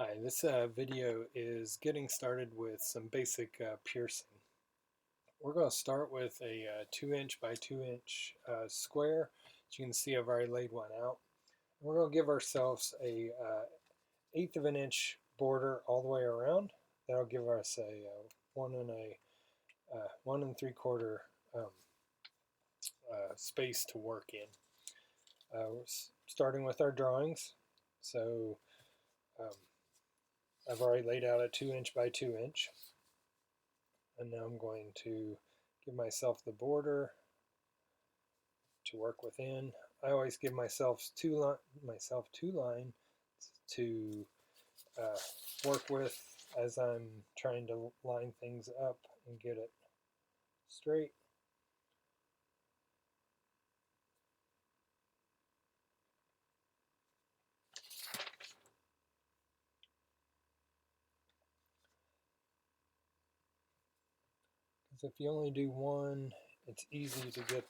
Hi, this video is getting started with some basic piercing. We're going to start with a 2" by 2" square. As you can see, I've already laid one out. We're going to give ourselves a 1/8 of an inch border all the way around. That'll give us a 1 3/4 space to work in. We're starting with our drawings. So um, I've already laid out a 2" by 2", and now I'm going to give myself the border to work within. I always give myself two lines to work with as I'm trying to line things up and get it straight. Because if you only do one, it's easy to get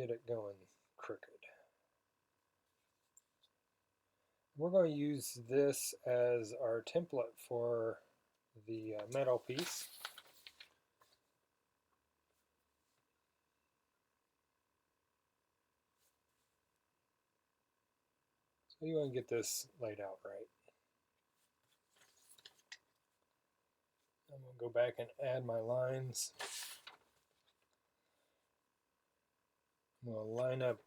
it going crooked. We're going to use this as our template for the metal piece. So you want to get this laid out right. I'm going to go back and add my lines. I'm going to line up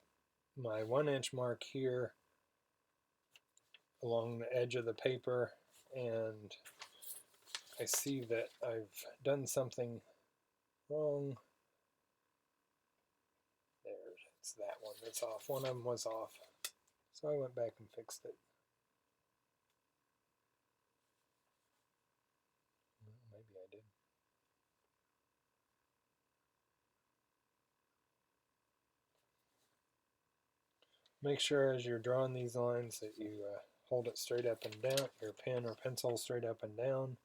my 1" mark here along the edge of the paper, and I see that I've done something wrong. It's that one that's off. One of them was off. So I went back and fixed it. Maybe I did. Make sure as you're drawing these lines that you hold it straight up and down, your pen or pencil straight up and down.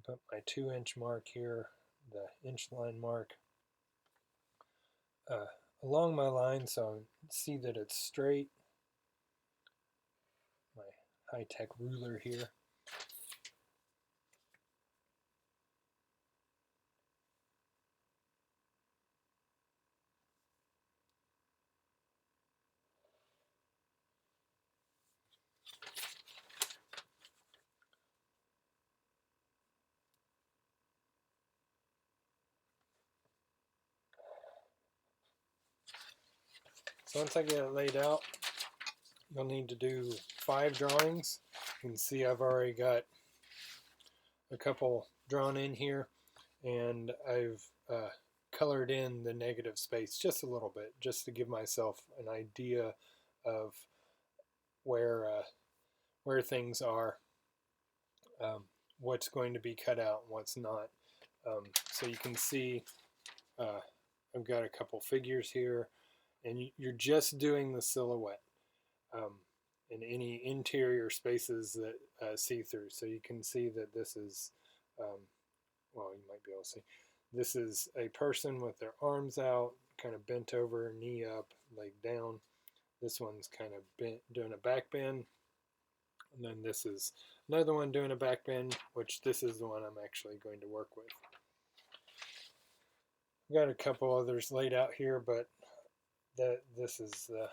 Put my 2" mark here, the inch line mark, along my line so I see that it's straight. My high-tech ruler here. So once I get it laid out, you'll need to do 5 drawings. You can see I've already got a couple drawn in here, and I've colored in the negative space just a little bit, just to give myself an idea of where things are, what's going to be cut out and what's not. So you can see I've got a couple figures here, and you're just doing the silhouette and any interior spaces that see through. So you can see that this is, well, you might be able to see, this is a person with their arms out, kind of bent over, knee up, leg down. This one's kind of bent, doing a back bend. And then this is another one doing a back bend, which this is the one I'm actually going to work with. I've got a couple others laid out here, but this is the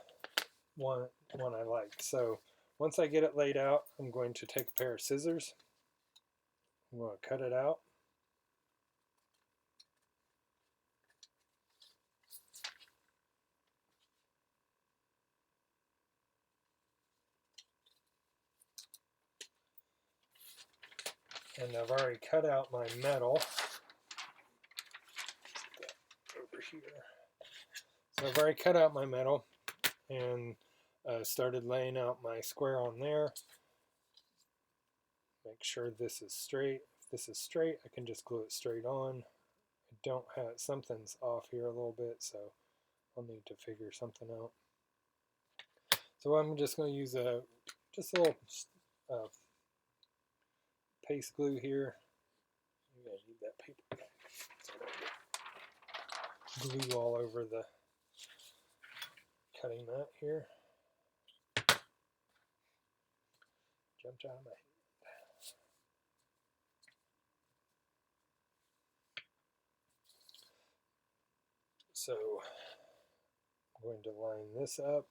one I like. So once I get it laid out, I'm going to take a pair of scissors. I'm going to cut it out. And I've already cut out my metal over here. So I've already cut out my metal and started laying out my square on there. Make sure this is straight. If this is straight, I can just glue it straight on. I don't have, something's off here a little bit, so I'll need to figure something out. So I'm just going to use just a little paste glue here. Maybe I need that paper back so I don't get glue all over the cutting mat here. jumped out of my hand. So I'm going to line this up.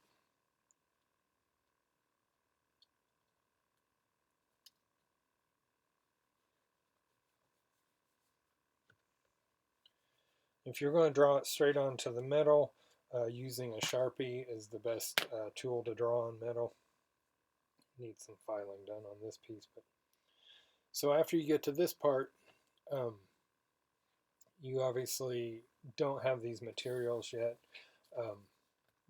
If you're going to draw it straight onto the metal, using a Sharpie is the best tool to draw on metal. Need some filing done on this piece. So after you get to this part, you obviously don't have these materials yet,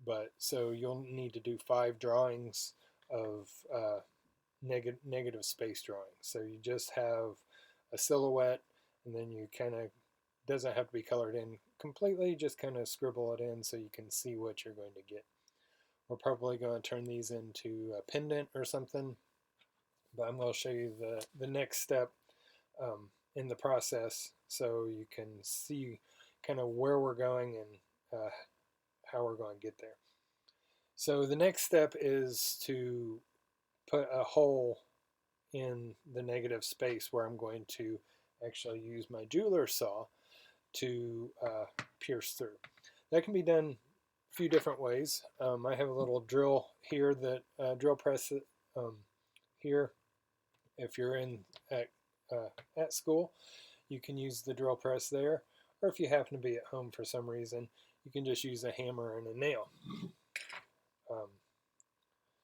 but so you'll need to do 5 drawings of negative space drawings. So you just have a silhouette, and then you kind of, doesn't have to be colored in completely, just kind of scribble it in so you can see what you're going to get. We're probably going to turn these into a pendant or something, but I'm going to show you the next step in the process so you can see kind of where we're going and how we're going to get there. So the next step is to put a hole in the negative space where I'm going to actually use my jeweler saw to pierce through. That can be done a few different ways. I have a little drill here, that drill press here. If you're at school, you can use the drill press there, or if you happen to be at home for some reason, you can just use a hammer and a nail.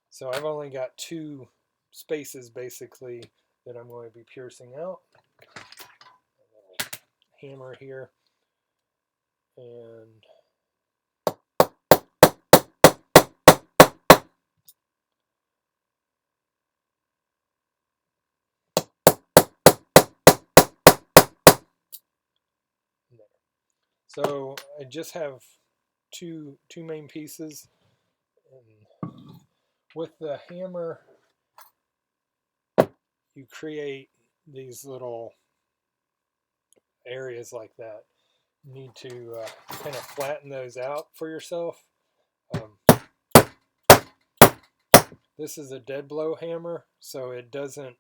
So I've only got 2 spaces basically that I'm going to be piercing out. A little hammer here, and there. So I just have two main pieces, and with the hammer you create these little areas like that. You need to kind of flatten those out for yourself. This is a dead blow hammer, so it doesn't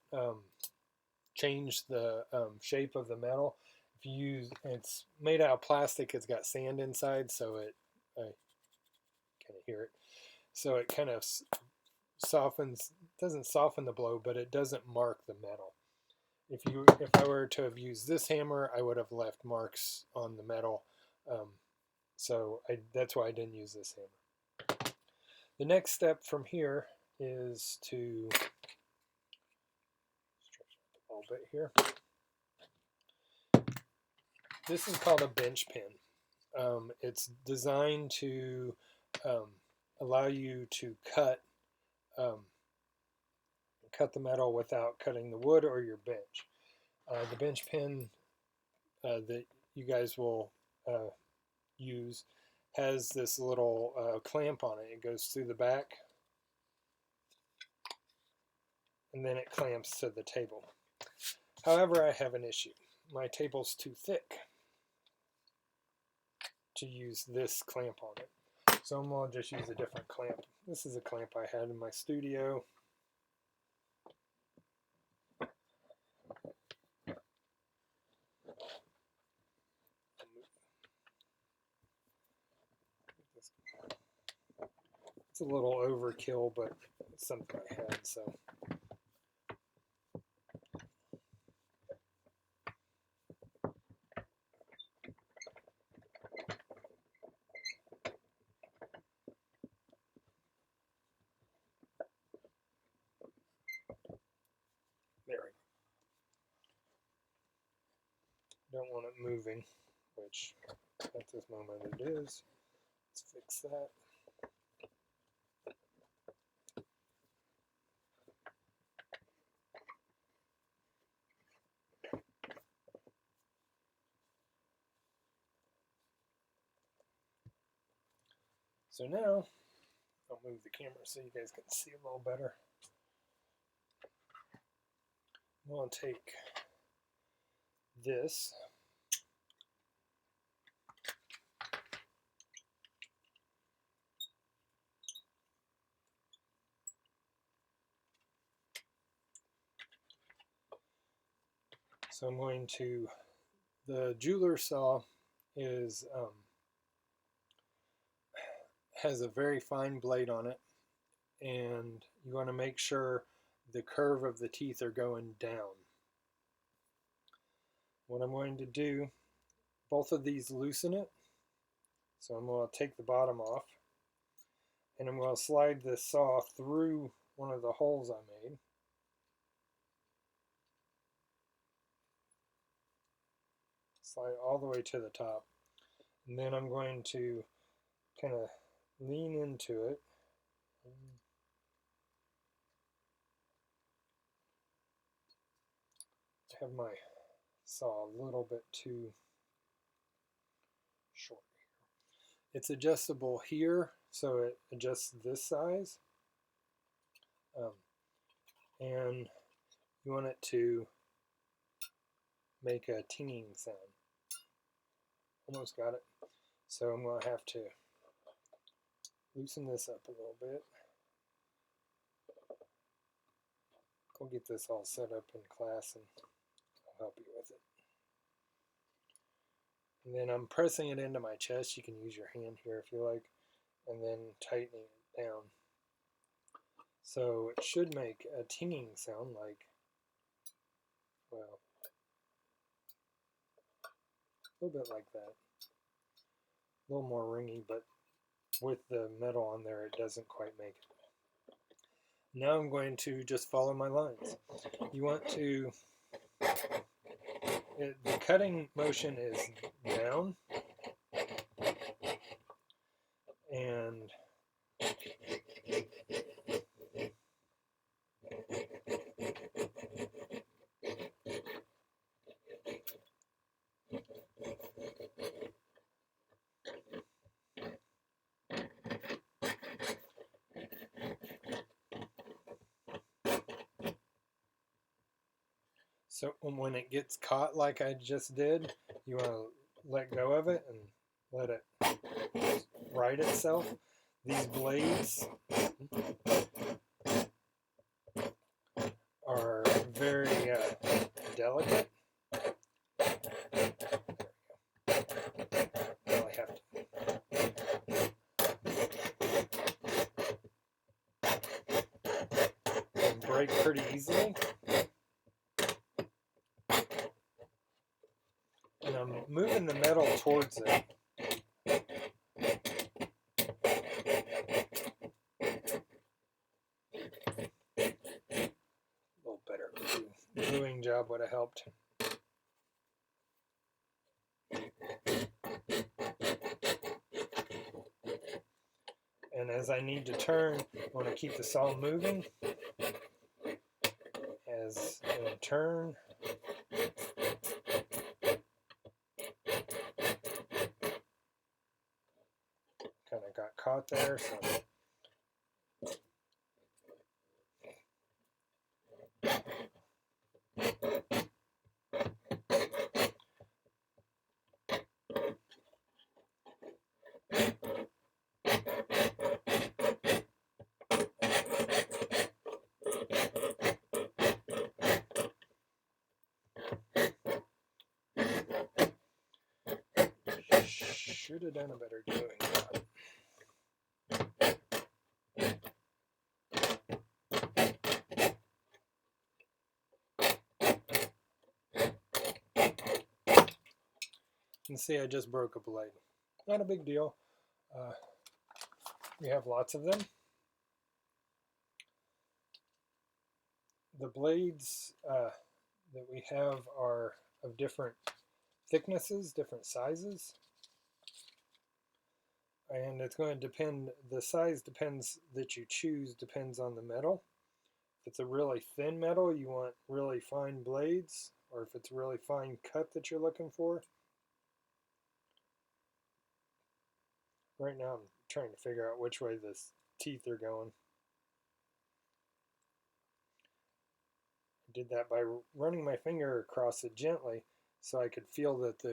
change the shape of the metal. If you use, it's made out of plastic, it's got sand inside, so it, I kind of hear it, so it kind of softens, doesn't soften the blow, but it doesn't mark the metal. If I were to have used this hammer, I would have left marks on the metal. So that's why I didn't use this hammer. The next step from here is to stretch up a little bit here. This is called a bench pin. It's designed to allow you to cut the metal without cutting the wood or your bench. The bench pin that you guys will use has this little clamp on it. It goes through the back, and then it clamps to the table. However, I have an issue. My table's too thick to use this clamp on it, so I'm going to just use a different clamp. This is a clamp I had in my studio. It's a little overkill, but it's something I had, so. There we go. Don't want it moving, which at this moment it is. Let's fix that. So now, I'll move the camera so you guys can see a little better. I'm going to take this, So I'm going to, the jeweler saw is has a very fine blade on it, and you want to make sure the curve of the teeth are going down. What I'm going to do, both of these loosen it, so I'm going to take the bottom off, and I'm going to slide this saw through one of the holes I made. Slide all the way to the top, and then I'm going to kind of lean into it. I have my saw a little bit too short here. It's adjustable here, so it adjusts this size. And you want it to make a tinging sound. Almost got it. So I'm going to have to loosen this up a little bit. Go get this all set up in class and I'll help you with it. And then I'm pressing it into my chest. You can use your hand here if you like, and then tightening it down. So it should make a tinging sound like, well, a little bit like that. A little more ringy, but with the metal on there, it doesn't quite make it. Now I'm going to just follow my lines. You want to, the cutting motion is down, and so when it gets caught like I just did, you want to let go of it and let it right itself. These blades are very delicate. Well, I have to break pretty easily. And I'm moving the metal towards it. A little better gluing job would have helped. And as I need to turn, I want to keep the saw moving. As I turn, kind of got caught there, so should have done a better gluing job. You can see I just broke a blade. Not a big deal. We have lots of them. The blades that we have are of different thicknesses, different sizes. And it's going to depend, the size depends that you choose depends on the metal. If it's a really thin metal, you want really fine blades, or if it's a really fine cut that you're looking for. Right now I'm trying to figure out which way the teeth are going. I did that by running my finger across it gently so I could feel that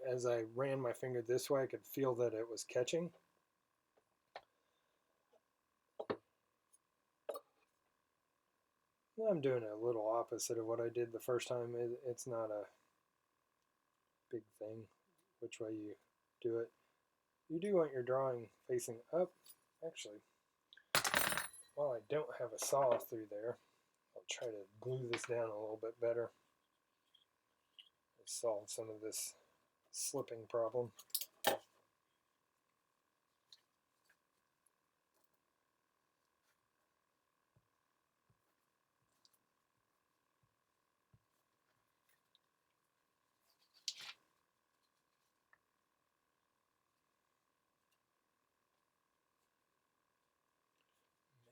as I ran my finger this way, I could feel that it was catching. I'm doing a little opposite of what I did the first time. It's not a big thing which way you do it. You do want your drawing facing up. Actually, while I don't have a saw through there, I'll try to glue this down a little bit better. Solve some of this slipping problem.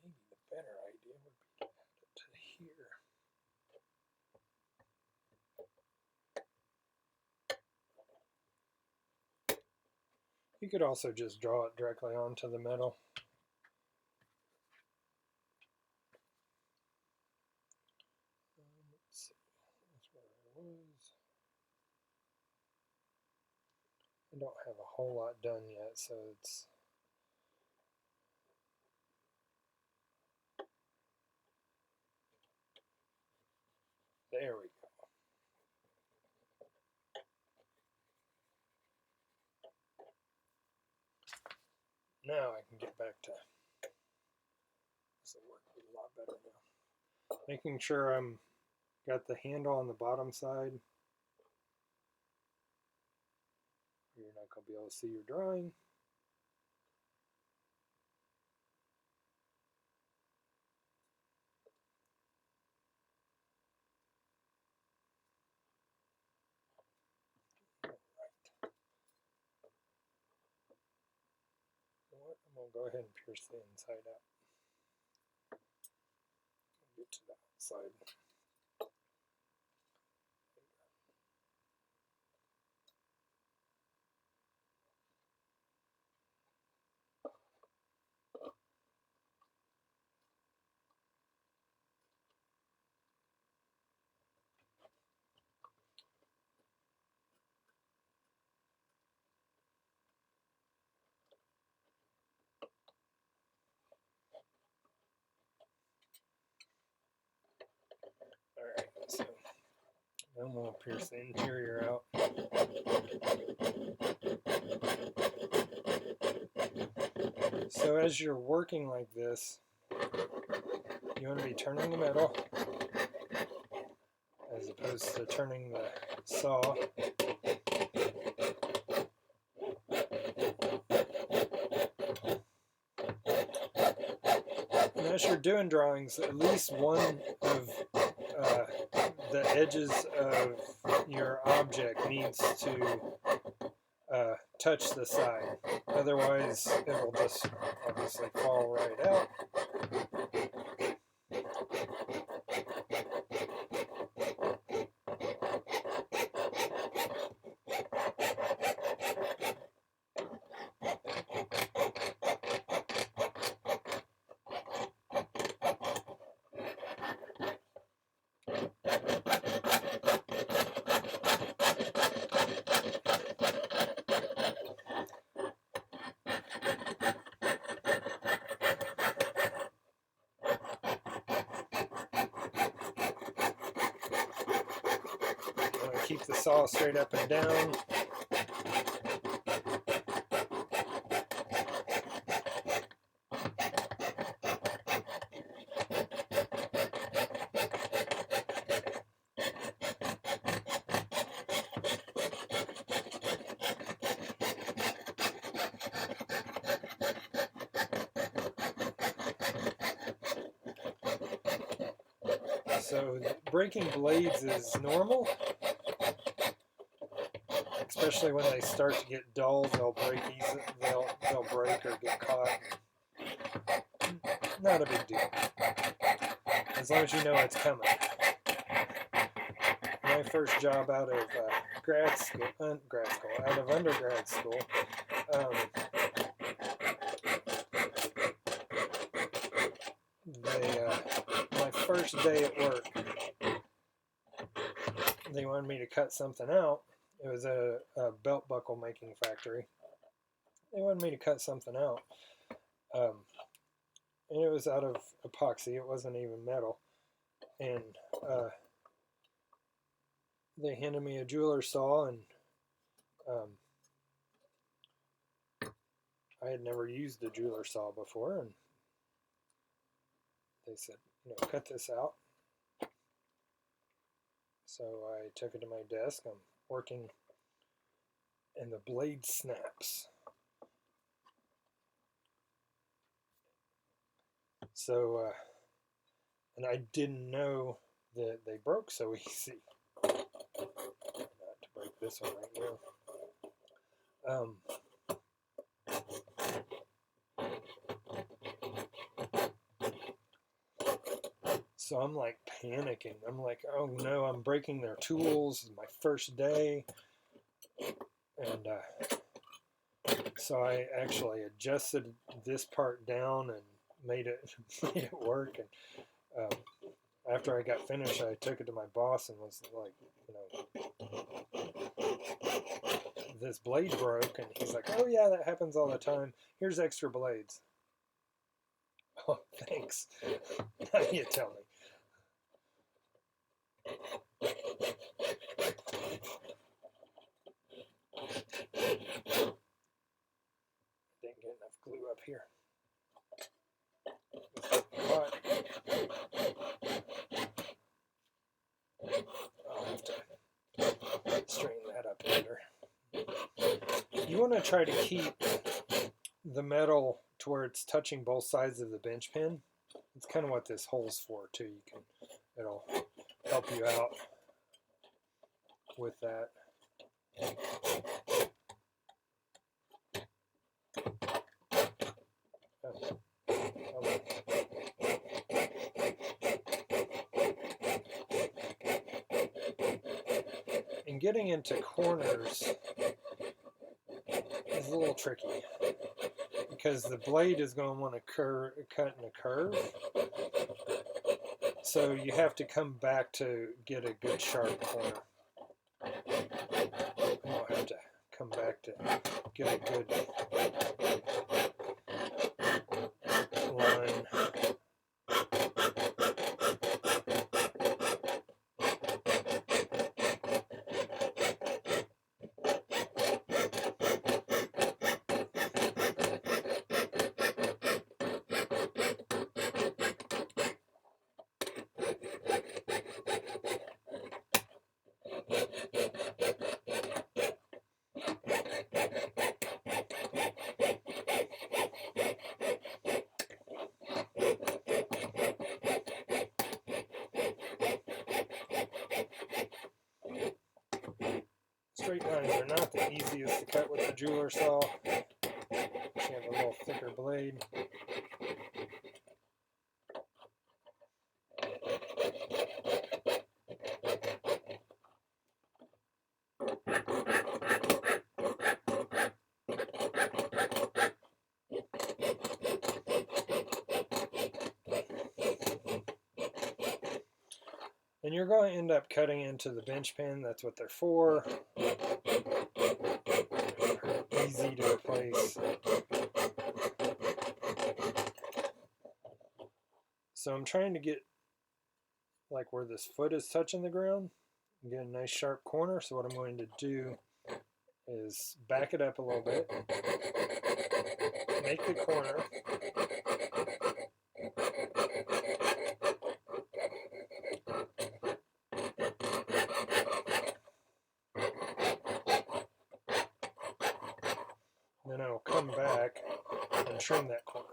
Maybe the better idea would be to add it to here. You could also just draw it directly onto the metal. Let's see, that's where I was. I don't have a whole lot done yet, so it's there we go. Now I can get back to this will work a lot better now. Making sure I'm got the handle on the bottom side. You're not going to be able to see your drawing. I'm going to go ahead and pierce the inside out. Get to the outside. Alright, so then we'll pierce the interior out. So as you're working like this, you want to be turning the metal as opposed to turning the saw. And as you're doing drawings, at least one of the edges of your object needs to touch the side. Otherwise, it will just obviously fall right out. Keep the saw straight up and down. So breaking blades is normal. Especially when they start to get dull, they'll break easy. They'll break or get caught. Not a big deal, as long as you know it's coming. My first job out of out of undergrad school, my first day at work, they wanted me to cut something out. It was a belt buckle making factory. They wanted me to cut something out. And it was out of epoxy. It wasn't even metal. and they handed me a jeweler saw, and I had never used a jeweler saw before, and they said, cut this out. So I took it to my desk. I'm working, and the blade snaps. So, and I didn't know that they broke so easy. Not to break this one right now. So I'm like panicking. I'm like, oh no, I'm breaking their tools. It's my first day. And so I actually adjusted this part down and made it work. And after I got finished, I took it to my boss and was like, this blade broke. And he's like, oh yeah, that happens all the time. Here's extra blades. Oh, thanks. Now you tell me. Didn't get enough glue up here. I'll have to straighten that up later. You want to try to keep the metal to where it's touching both sides of the bench pin. It's kind of what this hole's for too. It'll help you out with that. And getting into corners is a little tricky because the blade is going to want to cut in a curve. So you have to come back to get a good sharp corner. I'll have to come back to get a good line. Straight lines are not the easiest to cut with the jeweler saw. You have a little thicker blade. And you're going to end up cutting into the bench pin. That's what they're for. Easy to replace. So I'm trying to get like where this foot is touching the ground and get a nice sharp corner. So what I'm going to do is back it up a little bit, make the corner, then I'll come back and trim that corner.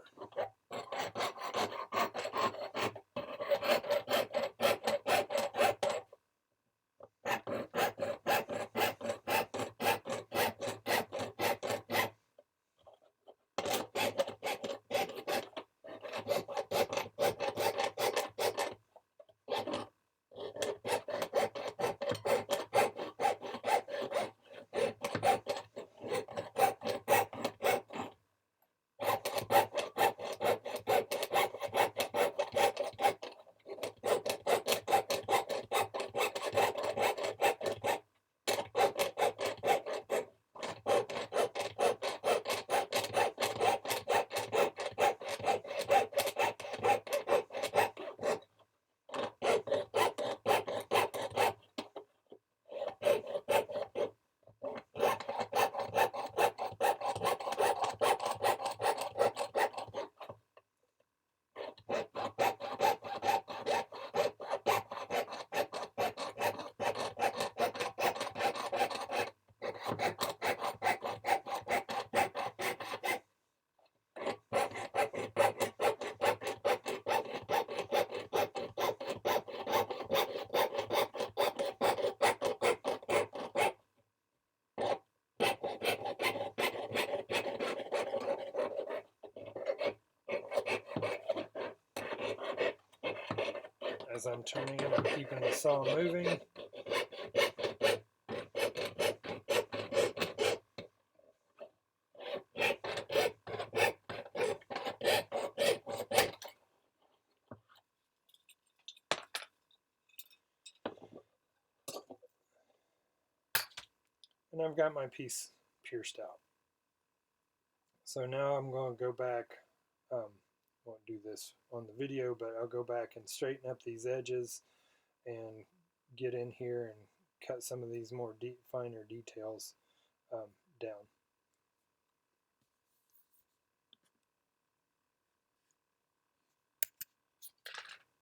As I'm turning it, I'm keeping the saw moving. And I've got my piece pierced out. So now I'm going to go back, won't do this on the video, but I'll go back and straighten up these edges and get in here and cut some of these more finer details down.